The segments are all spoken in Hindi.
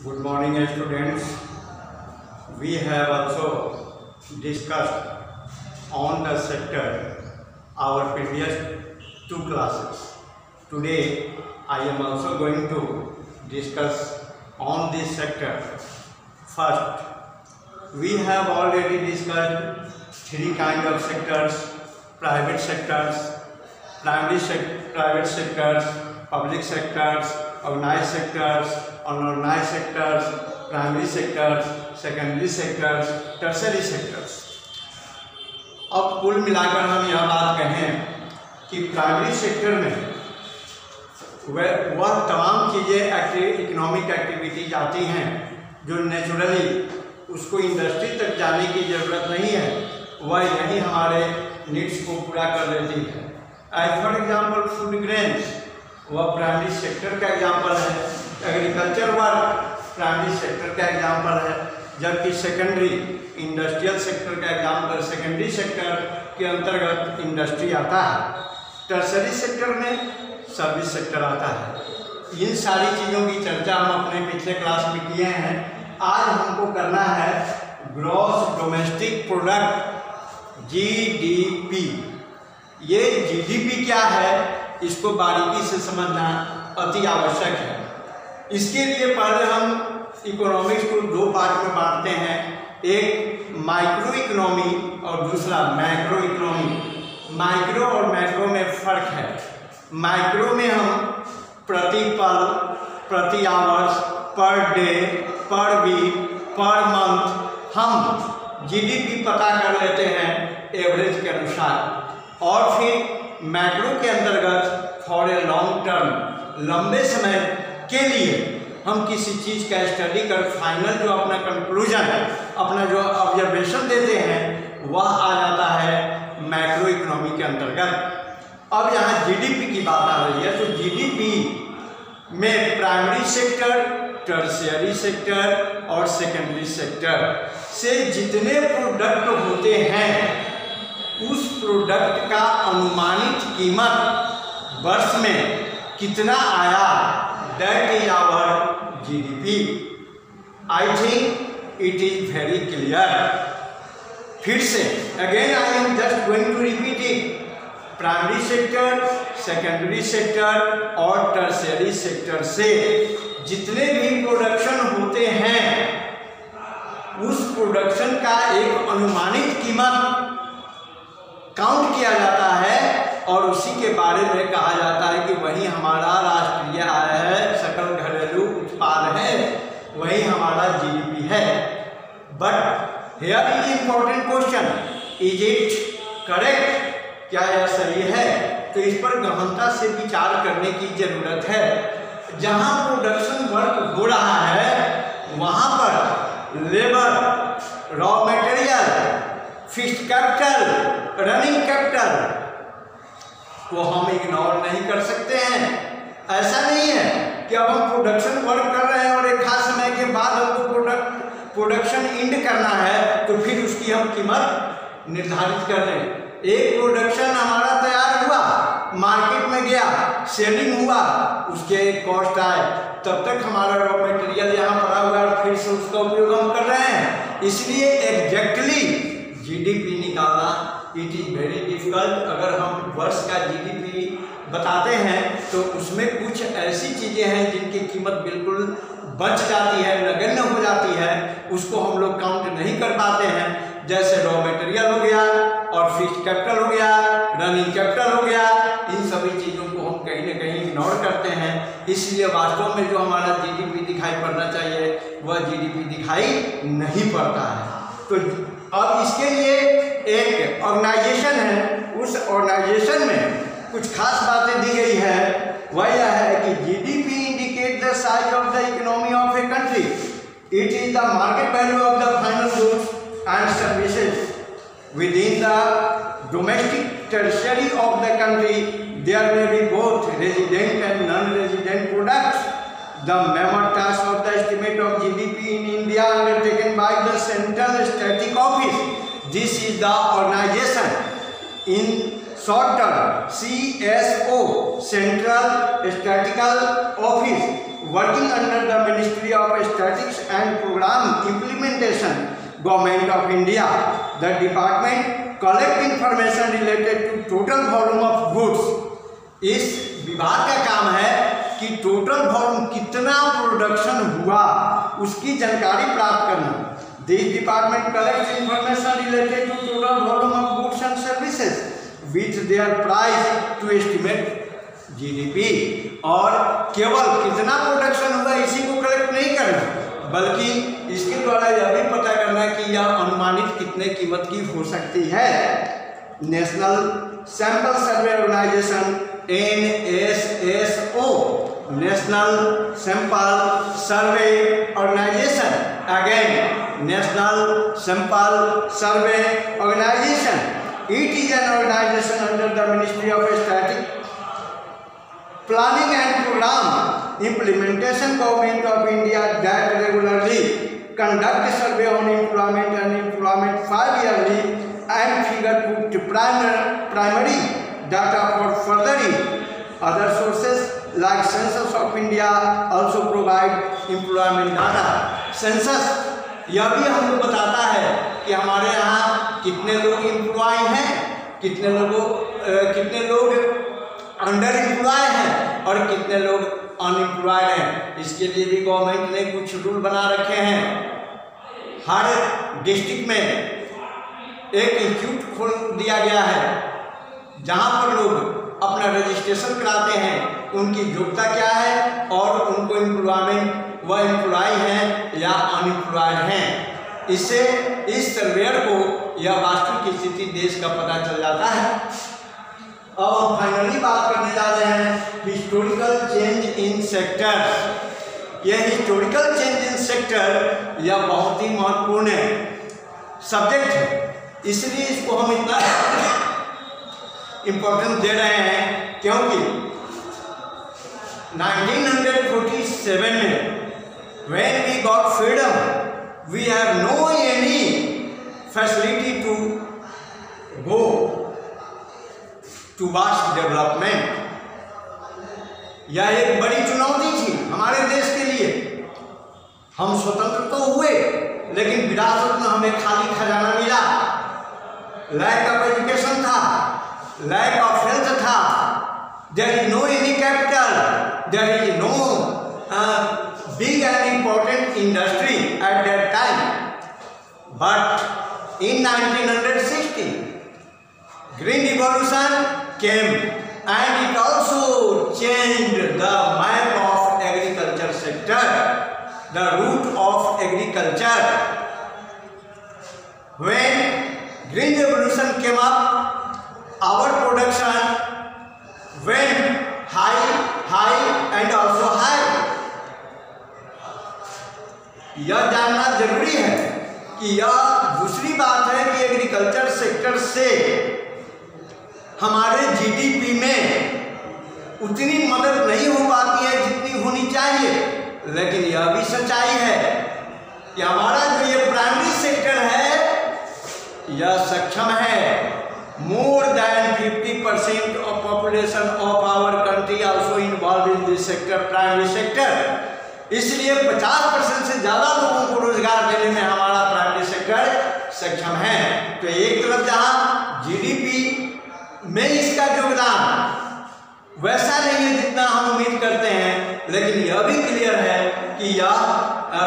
Good morning, students. We have also discussed on the sector our previous two classes. Today, I am also going to discuss on this sector. First, we have already discussed three kinds of sectors: private sectors, private sectors, public sectors, organized sectors, unorganized sectors, primary sectors, secondary sectors, tertiary sectors. अब कुल मिलाकर हम यह बात कहें कि प्राइमरी सेक्टर में वह तमाम चीज़ें इकोनॉमिक एक्टिविटीज आती हैं जो नेचुरली उसको इंडस्ट्री तक जाने की ज़रूरत नहीं है, वह यही हमारे नीड्स को पूरा कर देती है. As for example food grains वह प्राइमरी सेक्टर का एग्जाम्पल है, एग्रीकल्चर वर्क प्राइमरी सेक्टर का एग्जाम्पल है, जबकि सेकेंडरी इंडस्ट्रियल सेक्टर का एग्जाम्पल सेकेंडरी सेक्टर के अंतर्गत इंडस्ट्री आता है. टर्शरी सेक्टर में सर्विस सेक्टर आता है. इन सारी चीज़ों की चर्चा हम अपने पिछले क्लास में किए हैं. आज हमको करना है ग्रॉस डोमेस्टिक प्रोडक्ट GDP. ये GDP क्या है इसको बारीकी से समझना अति आवश्यक है. इसके लिए पहले हम इकोनॉमिक्स को दो पार्ट में बांटते हैं, एक माइक्रो इकोनॉमी और दूसरा मैक्रो इकोनॉमी. माइक्रो और मैक्रो में फर्क है. माइक्रो में हम प्रति पल, प्रति आवर्स, पर डे, पर वीक, पर मंथ हम GDP पता कर लेते हैं एवरेज के अनुसार. और फिर मैक्रो के अंतर्गत फॉर ए लॉन्ग टर्म, लंबे समय के लिए हम किसी चीज़ का स्टडी कर फाइनल जो अपना कंक्लूजन है, अपना जो ऑब्जर्वेशन देते हैं वह आ जाता है मैक्रो इकोनॉमी के अंतर्गत. अब यहाँ GDP की बात आ रही है तो GDP में प्राइमरी सेक्टर, टर्शियरी सेक्टर और सेकेंडरी सेक्टर से जितने प्रोडक्ट होते हैं उस प्रोडक्ट का अनुमानित कीमत वर्ष में कितना आया, that is our GDP. I think it is very clear. फिर से again I am just going to repeat it. Primary sector, secondary sector और टर्शियरी सेक्टर से जितने भी प्रोडक्शन होते हैं उस प्रोडक्शन का एक अनुमानित कीमत काउंट किया जाता है और उसी के बारे में कहा जाता है कि वही हमारा राष्ट्रीय आय है, सकल घरेलू उत्पाद है, वही हमारा GDP है. But here is important question, is it correct? क्या यह सही है? तो इस पर गहनता से विचार करने की जरूरत है. जहां प्रोडक्शन वर्क हो रहा है वहां पर labour, raw material, fixed capital, running capital को हम इग्नोर नहीं कर सकते हैं. ऐसा नहीं है कि अब हम प्रोडक्शन वर्क कर रहे हैं और एक खास समय के बाद हमको प्रोडक्शन एंड करना है तो फिर उसकी हम कीमत निर्धारित कर लें. एक प्रोडक्शन हमारा तैयार हुआ, मार्केट में गया, सेलिंग हुआ, उसके कॉस्ट आए, तब तक हमारा रॉ मटेरियल यहाँ पड़ा हुआ है, फिर से उसका उपयोग हम कर रहे हैं. इसलिए एग्जैक्टली GDP निकालना इट इज़ वेरी डिफिकल्ट. अगर हम वर्ष का GDP बताते हैं तो उसमें कुछ ऐसी चीज़ें हैं जिनकी कीमत बिल्कुल बच जाती है, नगण्य हो जाती है, उसको हम लोग काउंट नहीं कर पाते हैं. जैसे रॉ मटेरियल हो गया और फिक्स्ड कैपिटल हो गया, रनिंग कैपिटल हो गया, इन सभी चीज़ों को हम कहीं ना कहीं इग्नोर करते हैं. इसलिए वास्तव में जो हमारा GDP दिखाई पड़ना चाहिए वह GDP दिखाई नहीं पड़ता है. तो अब इसके लिए एक ऑर्गेनाइजेशन है, उस ऑर्गेनाइजेशन में कुछ खास बातें दी गई है. वह यह है कि GDP indicate the size of the economy of a country. It is the market value of the final goods and services within the domestic tertiary of the country. There may be both resident and non-resident products. The mammoth task of the estimate of GDP in India undertaken by the Central Statistic Office. This is the organization in short term CSO, Central Statistical Office, working under the Ministry of Statistics and Program Implementation, Government of India. The department collect information related to total volume of goods. इस विभाग का काम है कि टोटल वॉल्यूम कितना प्रोडक्शन हुआ उसकी जानकारी प्राप्त करना। This department collects information related to total volume of goods and services with their price to estimate GDP। और केवल कितना प्रोडक्शन हुआ इसी को कलेक्ट नहीं करना, बल्कि इसके द्वारा यह भी पता करना कि यह अनुमानित कितने कीमत की हो सकती है। National sample survey organisation NSSO, national sample survey organisation, again national sample survey organisation, it is an organization under the Ministry of Statistics, Planning and Program Implementation, Government of India, that regularly conduct survey on employment and employment 5 yearly and figure put primary data for furthering. Other sources like Census of India also provide employment data. Census यह भी हमको बताता है कि हमारे यहाँ कितने लोग एम्प्लॉय हैं, कितने लोग अंडर एम्प्लॉय हैं और कितने लोग अनएम्प्लॉयड हैं। इसके लिए भी गवर्नमेंट ने कुछ रूल बना रखे हैं। हर डिस्ट्रिक्ट में एक इंस्टीट्यूट खोल दिया गया है जहाँ पर लोग अपना रजिस्ट्रेशन कराते हैं, उनकी योग्यता क्या है और उनको एम्प्लॉयमेंट वह एम्प्लॉय हैं या अनएम्प्लॉयड हैं। इससे इस सर्वेयर को यह वास्तविक स्थिति देश का पता चल जाता है। अब हम फाइनली बात करने जा रहे हैं हिस्टोरिकल चेंज इन सेक्टर। यह हिस्टोरिकल चेंज इन सेक्टर यह बहुत ही महत्वपूर्ण सब्जेक्ट है, इसलिए इसको हम इतना इम्पोर्टेंस दे रहे हैं क्योंकि 1947 में when we got freedom we have no any facility to go towards development। यह एक बड़ी चुनौती थी हमारे देश के लिए। हम स्वतंत्र तो हुए लेकिन विरासत में हमें खाली खजाना मिला। लैक ऑफ एजुकेशन था, लैक ऑफ हेल्थ था, there is no any capital, there is no big and important industry at that time. But in 1960 Green Revolution came and it also changed the map of agriculture sector, the route of agriculture. When Green Revolution came up, our production went high and also high. यह जानना जरूरी है कि यह दूसरी बात है कि एग्रीकल्चर सेक्टर से हमारे जीडीपी में उतनी मदद नहीं हो पाती है जितनी होनी चाहिए। लेकिन यह भी सच्चाई है कि हमारा जो ये प्राइमरी सेक्टर है यह सक्षम है। More than 50% of population of our country also involve in this sector, primary sector. इसलिए 50% से ज़्यादा लोगों को रोजगार देने में हमारा प्राइमरी सेक्टर सक्षम है। तो एक तरफ जहाँ जीडीपी में इसका योगदान वैसा नहीं है जितना हम उम्मीद करते हैं, लेकिन यह भी क्लियर है कि यह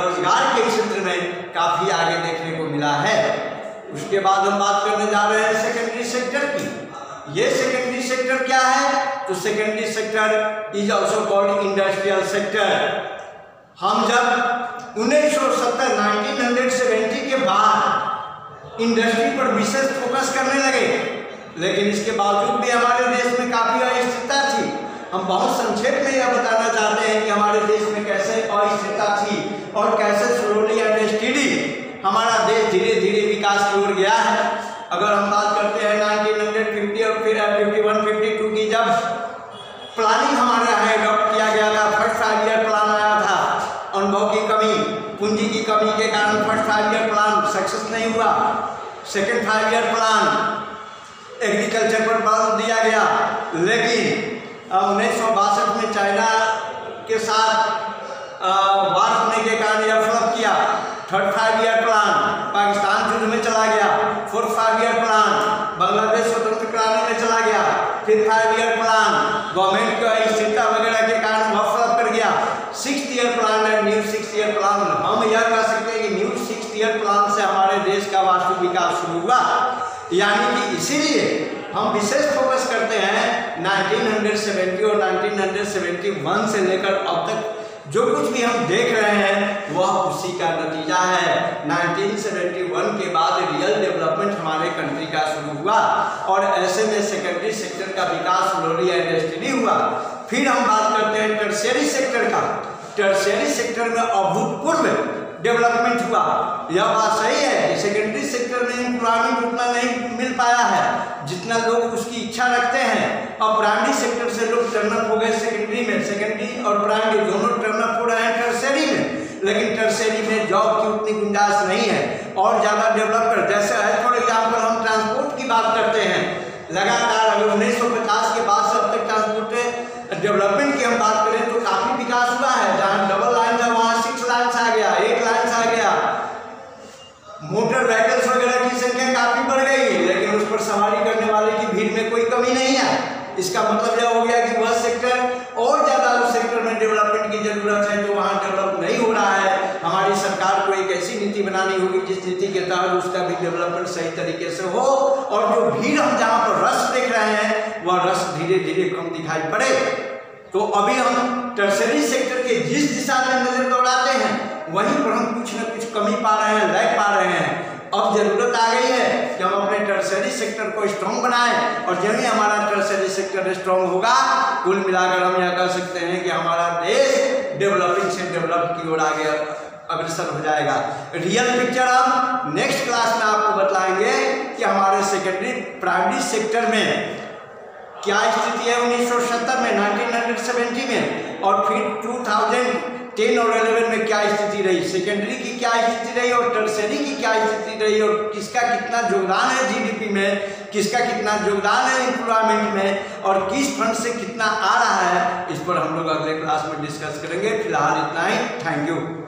रोजगार के क्षेत्र में काफ़ी आगे देखने को मिला है। उसके बाद हम बात करने जा रहे हैं सेकेंडरी सेक्टर की। ये सेकेंडरी सेक्टर क्या है? तो secondary sector is also called industrial sector. हम जब 1970 के बाद इंडस्ट्री पर विशेष फोकस करने लगे, लेकिन इसके बावजूद भी हमारे देश में काफ़ी अस्थिरता थी। हम बहुत संक्षेप में यह बताना चाहते हैं कि हमारे देश में कैसे अस्थिरता थी और कैसे स्लोली एंड स्टेडी हमारा देश धीरे धीरे विकास की ओर गया है। अगर हम बात करते हैं 1950 और फिर 51-52 की, जब प्लानिंग हमारे यहाँ एडॉप्ट किया गया था, फर्स्ट 5 ईयर प्लान आया था। अनुभव की कमी, पूंजी की कमी के कारण फर्स्ट 5 ईयर प्लान सक्सेस नहीं हुआ। सेकेंड 5 ईयर प्लान एग्रीकल्चर पर बल दिया गया, लेकिन 1962 में चाइना के साथ वार होने के कारण या है न्यू 6 ईयर प्लान, हम यह कह सकते हैं कि न्यू 6 ईयर प्लान से हमारे देश का वास्तविक विकास शुरू हुआ। यानी कि इसीलिए हम विशेष फोकस करते हैं 1970 और 1971 से लेकर अब तक जो कुछ भी हम देख रहे हैं वह उसी का नतीजा है। 1971 के बाद रियल डेवलपमेंट हमारे कंट्री का शुरू हुआ और ऐसे में सेकेंडरी सेक्टर का विकास स्लोली एंड स्टेडी हुआ। फिर हम बात करते हैं टर्शियरी सेक्टर का। टर्शियरी सेक्टर में अभूतपूर्व डेवलपमेंट हुआ। यह बात सही है कि सेकेंडरी सेक्टर में एम्प्लॉयमेंट उतना नहीं मिल पाया है जितना लोग उसकी इच्छा रखते हैं। अब प्राइमरी सेक्टर से लोग टर्नअप हो गए सेकेंडरी में, सेकेंडरी और प्राइमरी दोनों टर्नअप हो रहे हैं टर्शियरी में, लेकिन टर्शियरी में जॉब की उतनी गुंजाइश नहीं है और ज़्यादा डेवलप कर। जैसे है फॉर एग्जाम्पल हम ट्रांसपोर्ट की बात करते हैं, लगातार अगर 1950 के बाद से अब तक ट्रांसपोर्ट डेवलपमेंट की हम बात करें तो काफ़ी विकास हुआ है। जहाँ डबल लाइन था वहाँ 6 लाइन्स आ गया, 8 लाइन्स आ गया। मोटर व्हीकल्स वगैरह की संख्या काफ़ी बढ़ गई, लेकिन उस पर सवारी करने वाले की भीड़ में कोई कमी नहीं है। इसका मतलब यह हो गया कि वह सेक्टर और ज़्यादा उस सेक्टर में डेवलपमेंट की जरूरत है जो वहाँ डेवलप नहीं हो रहा है। हमारी सरकार को एक ऐसी नीति बनानी होगी जिस नीति के तहत उसका भी डेवलपमेंट सही तरीके से हो और जो भीड़ हम जहाँ पर रश देख रहे हैं वह रश धीरे धीरे कम दिखाई पड़े। तो अभी हम टर्शियरी सेक्टर के जिस दिशा में नजर दौड़ाते हैं वहीं पर हम कुछ न कुछ कमी पा रहे हैं, लैग पा रहे हैं। अब जरूरत आ गई है कि हम अपने टर्शियरी सेक्टर को स्ट्रॉन्ग बनाएं और जब ही हमारा टर्शियरी सेक्टर स्ट्रॉन्ग होगा कुल मिलाकर हम यह कह सकते हैं कि हमारा देश डेवलपिंग से डेवलप की ओर आगे अग्रसर हो जाएगा। रियल पिक्चर हम नेक्स्ट क्लास में आपको बताएंगे कि हमारे सेकेंडरी प्राइमरी सेक्टर में क्या स्थिति है 1970 में, 1970 में और फिर 2010 और 11 में क्या स्थिति रही, सेकेंडरी की क्या स्थिति रही और टर्शियरी की क्या स्थिति रही और किसका कितना योगदान है जीडीपी में, किसका कितना योगदान है एम्प्लॉयमेंट में और किस फंड से कितना आ रहा है, इस पर हम लोग अगले क्लास में डिस्कस करेंगे। फिलहाल इतना ही, थैंक यू।